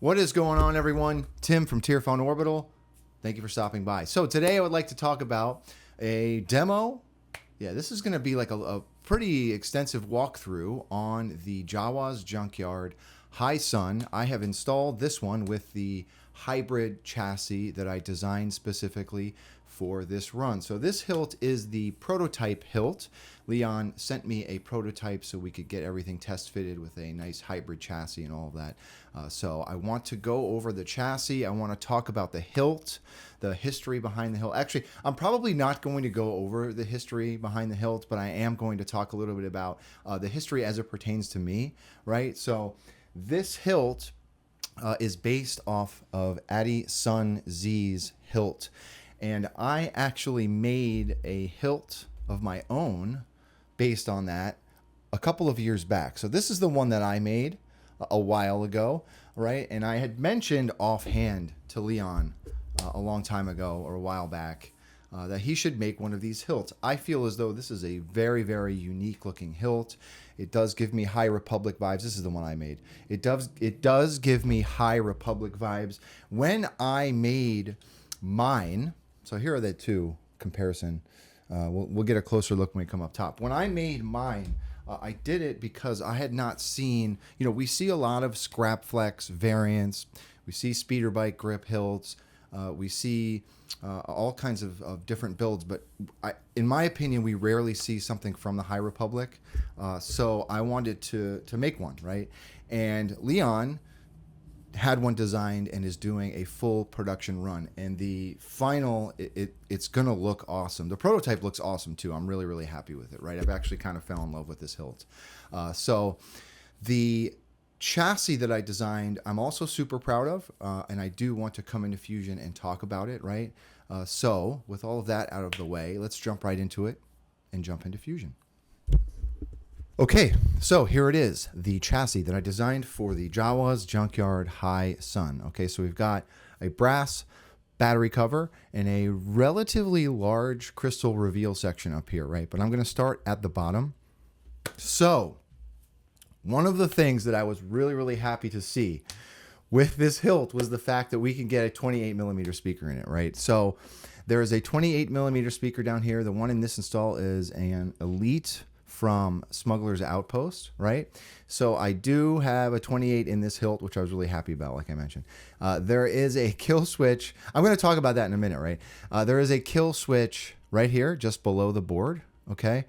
What is going on, everyone? Tim from Tierphone Orbital. Thank you for stopping by. So today I would like to talk about a demo. Yeah, this is going to be like a pretty extensive walkthrough on the Jawas Junkyard High Sun. I have installed this one with the hybrid chassis that I designed specifically for this run. So this hilt is the prototype hilt. Leon sent me a prototype so we could get everything test fitted with a nice hybrid chassis and all of that. So I want to go over the chassis. I want to talk about the hilt, the history behind the hilt. Actually, I'm probably not going to go over the history behind the hilt, but I am going to talk a little bit about the history as it pertains to me, right? So this hilt is based off of Ady Sun'Zee's hilt. And I actually made a hilt of my own based on that a couple of years back. So this is the one that I made a while ago, right? And I had mentioned offhand to Leon a long time ago or a while back that he should make one of these hilts. I feel as though this is a very, very unique looking hilt. It does give me High Republic vibes. This is the one I made. It does give me High Republic vibes. When I made mine, so here are the two comparison. We'll get a closer look when we come up top. When I made mine, I did it because I had not seen, we see a lot of scrap flex variants. We see speeder bike grip hilts. We see all kinds of different builds, but in my opinion, we rarely see something from the High Republic. So I wanted to make one, right? And Leon had one designed and is doing a full production run, and the final it's gonna look awesome. The prototype looks awesome too. I'm really, really happy with it, right? I've actually kind of fell in love with this hilt. So the chassis that I designed, I'm also super proud of, and I do want to come into Fusion and talk about it, right? So with all of that out of the way, let's jump right into it and jump into Fusion. Okay, so here it is, the chassis that I designed for the Jawas Junkyard High Sun. Okay, so we've got a brass battery cover and a relatively large crystal reveal section up here, right? But I'm going to start at the bottom. So one of the things that I was really, really happy to see with this hilt was the fact that we can get a 28mm speaker in it, right? So there is a 28mm speaker down here. The one in this install is an Elite from Smuggler's Outpost, right? So I do have a 28 in this hilt, which I was really happy about, like I mentioned. There is a kill switch. I'm going to talk about that in a minute, right? There is a kill switch right here, just below the board, okay?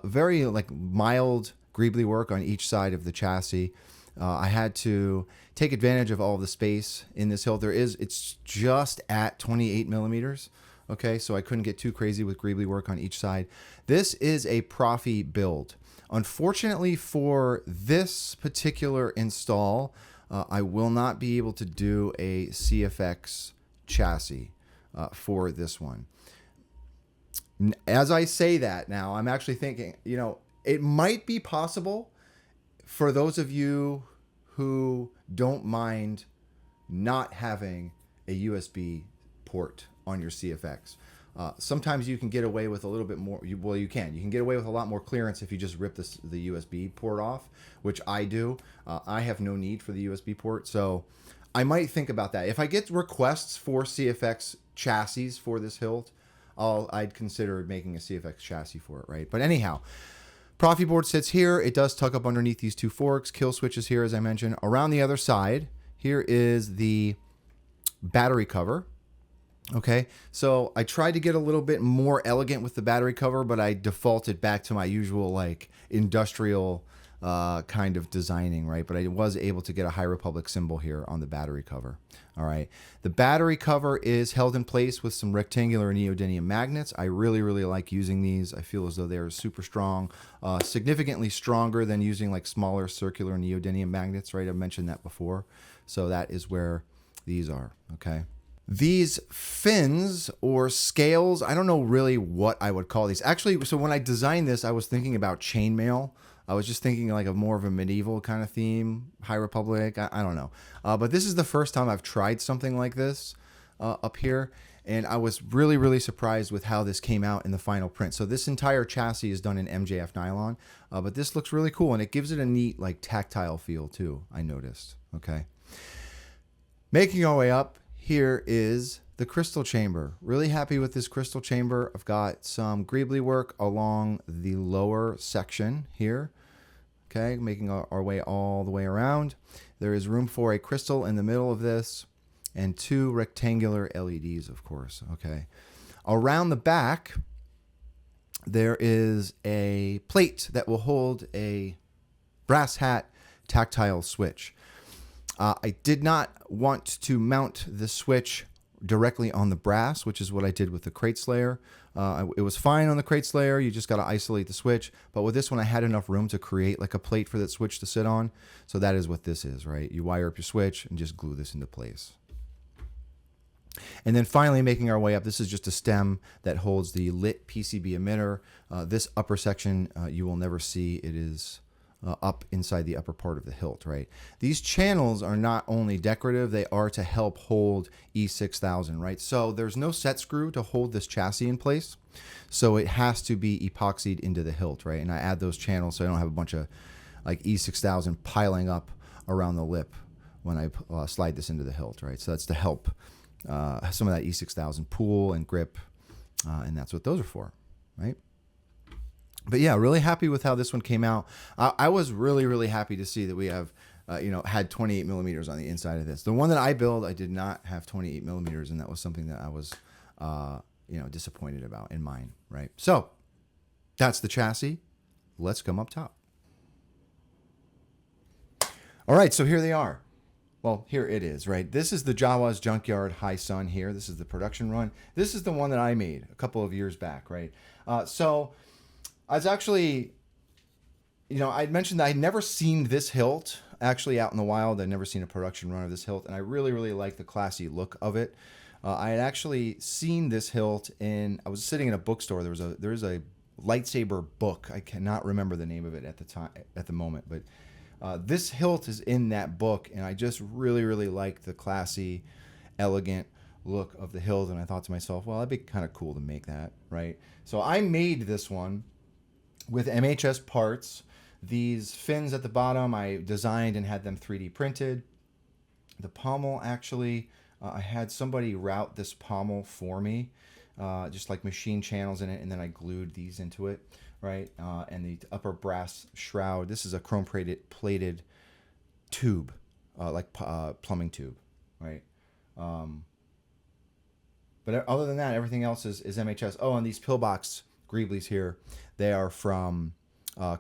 Very like mild greebly work on each side of the chassis. I had to take advantage of all the space in this hilt. It's just at 28mm. Okay, so I couldn't get too crazy with greebly work on each side. This is a Profi build. Unfortunately for this particular install, I will not be able to do a CFX chassis for this one. As I say that now, I'm actually thinking, it might be possible for those of you who don't mind not having a USB port on your CFX. Sometimes you can get away with a little bit more. You can get away with a lot more clearance if you just rip the USB port off, which I do. I have no need for the USB port, so I might think about that. If I get requests for CFX chassis for this hilt, I'd consider making a CFX chassis for it, right? But anyhow, Profi board sits here. It does tuck up underneath these two forks. Kill switch is here, as I mentioned. Around the other side, here is the battery cover. Okay, so I tried to get a little bit more elegant with the battery cover, but I defaulted back to my usual like industrial kind of designing, right? But I was able to get a High Republic symbol here on the battery cover. All right, the battery cover is held in place with some rectangular neodymium magnets. I really, really like using these. I feel as though they're super strong, significantly stronger than using like smaller circular neodymium magnets, right? I've mentioned that before. So that is where these are, okay? These fins or scales, I don't know really what I would call these. Actually, so when I designed this, I was thinking about chainmail. I was just thinking like more of a medieval kind of theme, High Republic. I don't know. But this is the first time I've tried something like this up here. And I was really, really surprised with how this came out in the final print. So this entire chassis is done in MJF nylon. But this looks really cool. And it gives it a neat like tactile feel too, I noticed. Okay. Making our way up, here is the crystal chamber. Really happy with this crystal chamber. I've got some greebly work along the lower section here. Okay, making our way all the way around. There is room for a crystal in the middle of this and 2 rectangular LEDs, of course. Okay. Around the back, there is a plate that will hold a brass hat tactile switch. I did not want to mount the switch directly on the brass, which is what I did with the Crate Slayer. It was fine on the Crate Slayer. You just got to isolate the switch. But with this one, I had enough room to create like a plate for that switch to sit on. So that is what this is, right? You wire up your switch and just glue this into place. And then finally making our way up, this is just a stem that holds the lit PCB emitter. This upper section you will never see. It is up inside the upper part of the hilt, right? These channels are not only decorative, they are to help hold E6000, right? So there's no set screw to hold this chassis in place. So it has to be epoxied into the hilt, right? And I add those channels so I don't have a bunch of like E6000 piling up around the lip when I slide this into the hilt, right? So that's to help some of that E6000 pull and grip, and that's what those are for, right? But yeah, really happy with how this one came out. I was really, really happy to see that we have, had 28 millimeters on the inside of this. The one that I built, I did not have 28 millimeters, and that was something that I was, disappointed about in mine, right? So that's the chassis. Let's come up top. All right, so here they are. Well, here it is, right? This is the Jawas Junkyard High Sun here. This is the production run. This is the one that I made a couple of years back, right? So I was actually, I'd mentioned that I'd never seen this hilt actually out in the wild. I'd never seen a production run of this hilt, and I really, really like the classy look of it. I had actually seen this hilt I was sitting in a bookstore. There was a lightsaber book. I cannot remember the name of it at the moment, but this hilt is in that book, and I just really, really like the classy, elegant look of the hilt, and I thought to myself, well, that'd be kind of cool to make that, right? So I made this one with MHS parts. These fins at the bottom, I designed and had them 3D printed. The pommel, actually, I had somebody route this pommel for me, just like machine channels in it, and then I glued these into it, right? And the upper brass shroud, this is a chrome plated tube, like plumbing tube, right? But other than that, everything else is MHS. Oh, and these pillbox greeblies here, they are from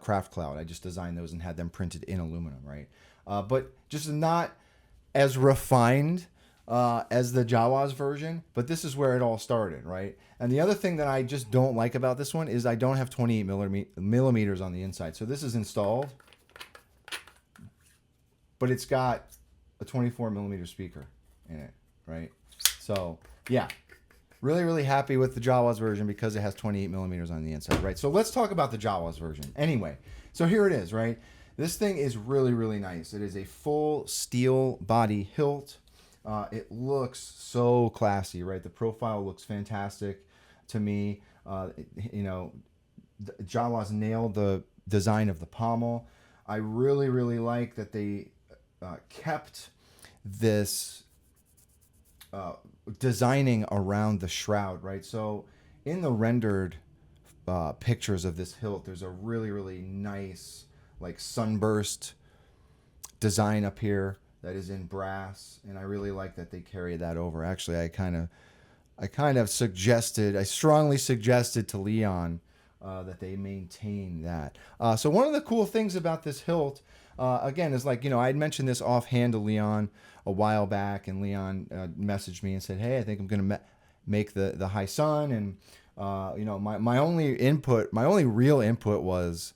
Craft Cloud. I just designed those and had them printed in aluminum, right? But just not as refined as the Jawas version, but this is where it all started, right? And the other thing that I just don't like about this one is I don't have 28 millimeters on the inside. So this is installed, but it's got a 24 millimeter speaker in it, right? So yeah, really, really happy with the Jawas version because it has 28 millimeters on the inside, right? So let's talk about the Jawas version. Anyway, so here it is, right? This thing is really, really nice. It is a full steel body hilt. It looks so classy, right? The profile looks fantastic to me. Jawas nailed the design of the pommel. I really, really like that they kept this designing around the shroud, right? So in the rendered pictures of this hilt, there's a really, really nice like sunburst design up here that is in brass, and I really like that they carry that over. Actually, I strongly suggested to Leon that they maintain that. So one of the cool things about this hilt, again, is like, I had mentioned this offhand to Leon a while back, and Leon messaged me and said, hey, I think I'm going to make the High Sun, and my only real input was,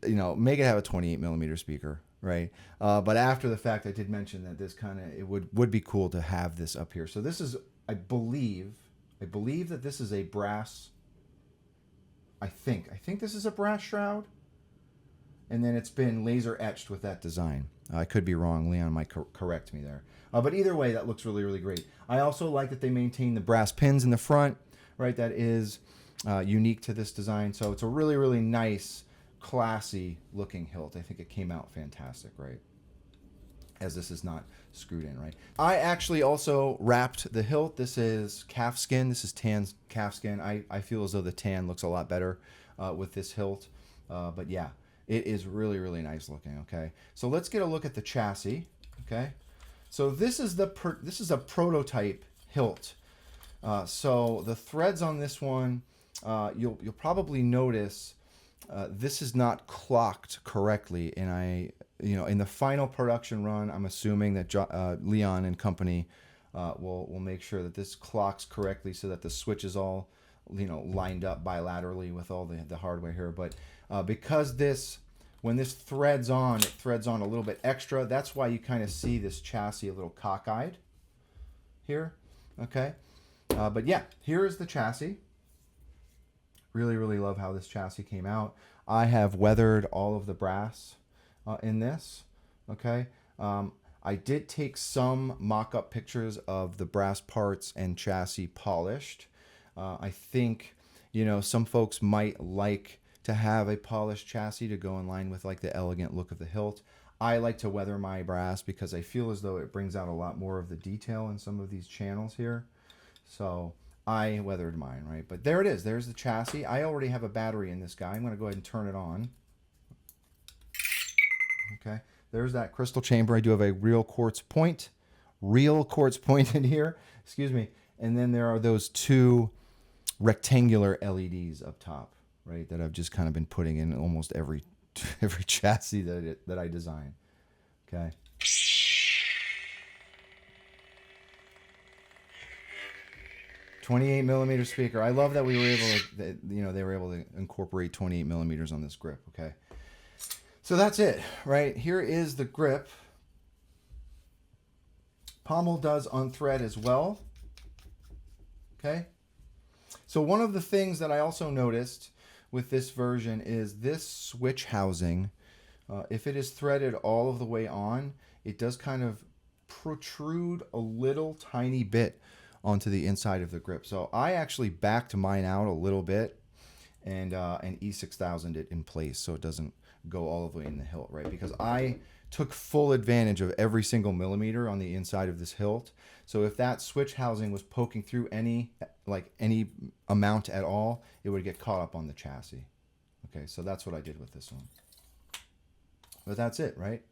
make it have a 28 millimeter speaker. Right. But after the fact, I did mention that this it would be cool to have this up here. So this is, I believe that this is a brass. I think this is a brass shroud. And then it's been laser etched with that design. I could be wrong. Leon might correct me there. But either way, that looks really, really great. I also like that they maintain the brass pins in the front, right? That is unique to this design. So it's a really, really nice, classy looking hilt. I think it came out fantastic, right? as this is not screwed in, right? I actually also wrapped the hilt. This is calf skin. This is tan calf skin. I feel as though the tan looks a lot better with this hilt. But yeah, it is really, really nice looking, okay? So let's get a look at the chassis, okay? So this is a prototype hilt. So the threads on this one, you'll probably notice this is not clocked correctly, and in the final production run, I'm assuming that Leon and company will make sure that this clocks correctly so that the switch is all lined up bilaterally with all the hardware here. But because when this threads on, it threads on a little bit extra. That's why you kind of see this chassis a little cockeyed here. Okay, but yeah, here is the chassis. Really, really love how this chassis came out. I have weathered all of the brass in this. Okay, I did take some mock-up pictures of the brass parts and chassis polished. I think some folks might like to have a polished chassis to go in line with like the elegant look of the hilt. I like to weather my brass because I feel as though it brings out a lot more of the detail in some of these channels here. So I weathered mine, right? But there it is. There's the chassis. I already have a battery in this guy. I'm going to go ahead and turn it on. Okay. There's that crystal chamber. I do have a real quartz point in here. Excuse me. And then there are those two rectangular LEDs up top, right? That I've just kind of been putting in almost every chassis that I design. Okay. 28mm speaker. I love that we were able to, they were able to incorporate 28mm on this grip. Okay. So that's it, right? Here is the grip. Pommel does unthread as well. Okay. So one of the things that I also noticed with this version is this switch housing. If it is threaded all of the way on, it does kind of protrude a little tiny bit onto the inside of the grip. So I actually backed mine out a little bit and E6000 it in place so it doesn't go all the way in the hilt, right? Because I took full advantage of every single millimeter on the inside of this hilt. So if that switch housing was poking through any amount at all, it would get caught up on the chassis. Okay, so that's what I did with this one. But that's it, right?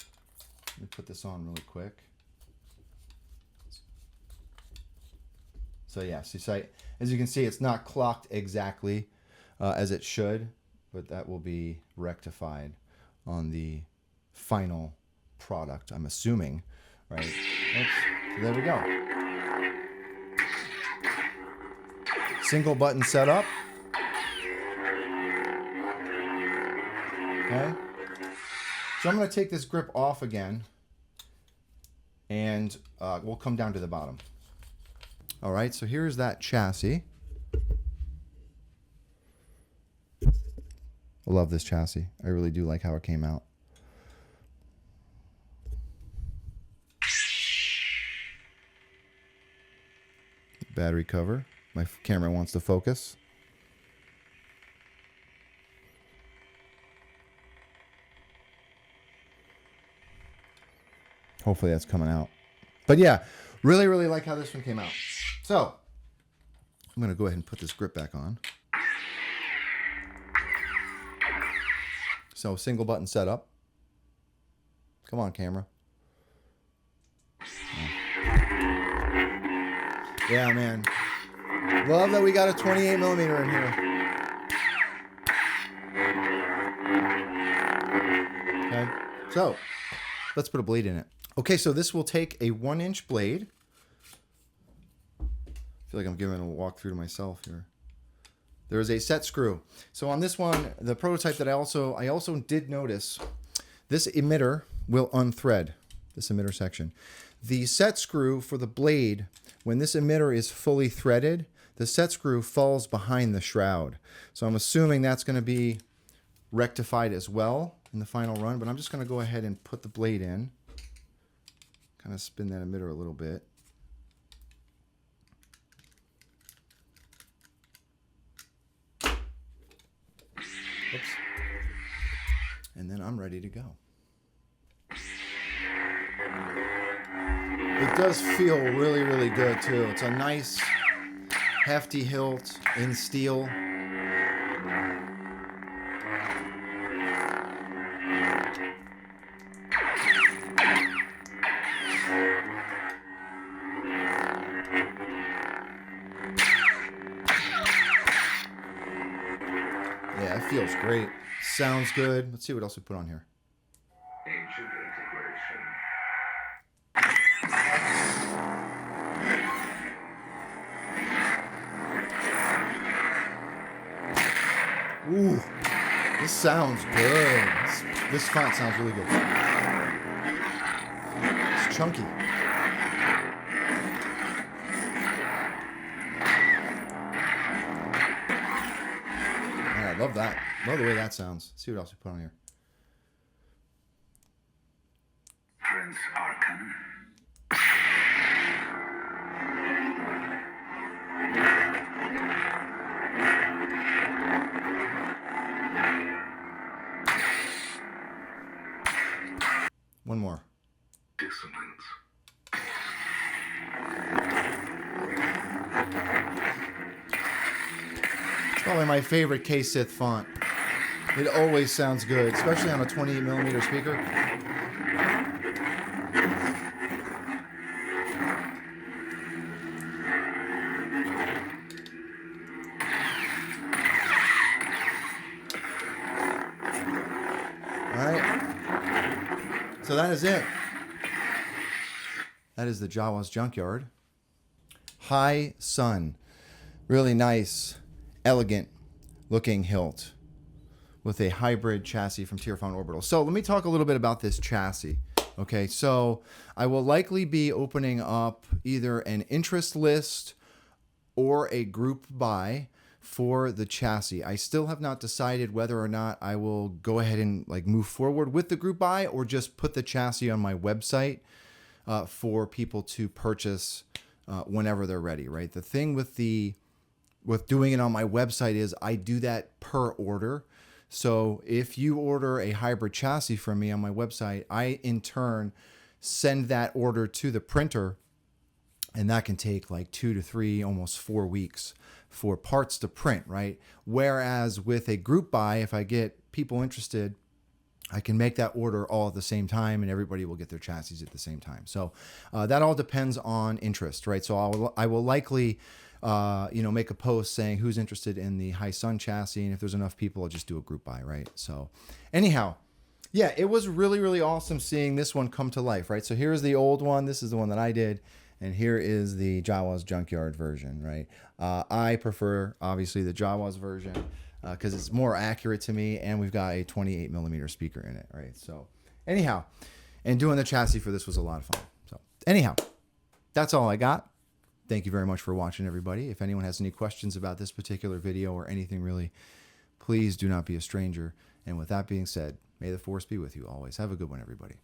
Let me put this on really quick. So yeah, so as you can see, it's not clocked exactly as it should, but that will be rectified on the final product, I'm assuming, right? Oops. So there we go. Single button setup. Okay. So I'm going to take this grip off again, and we'll come down to the bottom. All right, so here's that chassis. I love this chassis. I really do like how it came out. Battery cover. My camera wants to focus. Hopefully that's coming out. But yeah, really, really like how this one came out. So I'm going to go ahead and put this grip back on. So single button setup. Come on, camera. Yeah, man. Love that we got a 28mm in here. Okay, so let's put a blade in it. Okay, so this will take a 1-inch blade. I feel like I'm giving a walkthrough to myself here. There is a set screw. So on this one, the prototype that I also did notice, this emitter will unthread, this emitter section. The set screw for the blade, when this emitter is fully threaded, the set screw falls behind the shroud. So I'm assuming that's going to be rectified as well in the final run, but I'm just going to go ahead and put the blade in. Kind of spin that emitter a little bit. Oops. And then I'm ready to go. does feel really, really good too. It's a nice, hefty hilt in steel. Yeah, it feels great. Sounds good. Let's see what else we put on here. Ancient integration. Ooh, this sounds good. This font sounds really good. It's chunky. Yeah, I love that. Love the way that sounds. Let's see what else we put on here. Prince Archon. One more. Dissonance. It's probably my favorite K-Sith font. It always sounds good, especially on a 28mm speaker. So that is it. That is the Jawas Junkyard. High Sun. Really nice, elegant looking hilt with a hybrid chassis from Tearphone Orbital. So let me talk a little bit about this chassis. Okay, so I will likely be opening up either an interest list or a group buy for the chassis. I still have not decided whether or not I will go ahead and like move forward with the group buy or just put the chassis on my website for people to purchase whenever they're ready, right? The thing with doing it on my website is I do that per order. So if you order a hybrid chassis from me on my website, I in turn send that order to the printer, and that can take like 2 to 3, almost 4 weeks for parts to print, right? Whereas with a group buy, if I get people interested, I can make that order all at the same time and everybody will get their chassis at the same time. So that all depends on interest, right? So I will likely, make a post saying who's interested in the High Sun chassis. And if there's enough people, I'll just do a group buy, right? So anyhow, yeah, it was really, really awesome seeing this one come to life, right? So here's the old one. This is the one that I did. And here is the Jawas Junkyard version, right? I prefer, obviously, the Jawas version because it's more accurate to me, and we've got a 28mm speaker in it, right? So anyhow, and doing the chassis for this was a lot of fun. So anyhow, that's all I got. Thank you very much for watching, everybody. If anyone has any questions about this particular video or anything really, please do not be a stranger. And with that being said, may the force be with you always. Have a good one, everybody.